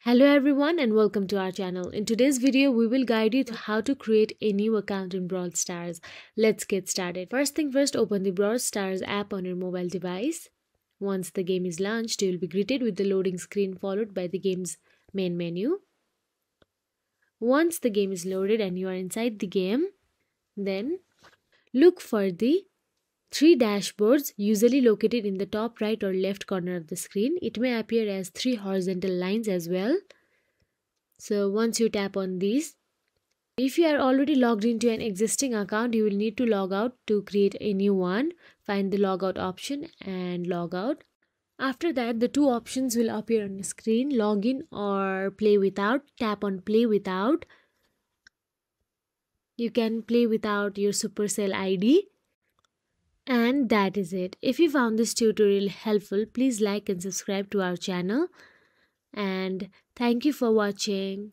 Hello everyone and welcome to our channel. In today's video, we will guide you to how to create a new account in Brawl Stars. Let's get started. First thing first, open the Brawl Stars app on your mobile device. Once the game is launched, you will be greeted with the loading screen followed by the game's main menu. Once the game is loaded and you are inside the game, then look for the three dashboards usually located in the top right or left corner of the screen. It may appear as three horizontal lines as well. So once you tap on these, if you are already logged into an existing account, you will need to log out to create a new one. Find the logout option and log out. After that, the two options will appear on the screen, login or play without. Tap on play without. You can play without your Supercell ID. And that is it. If you found this tutorial helpful, please like and subscribe to our channel. And thank you for watching.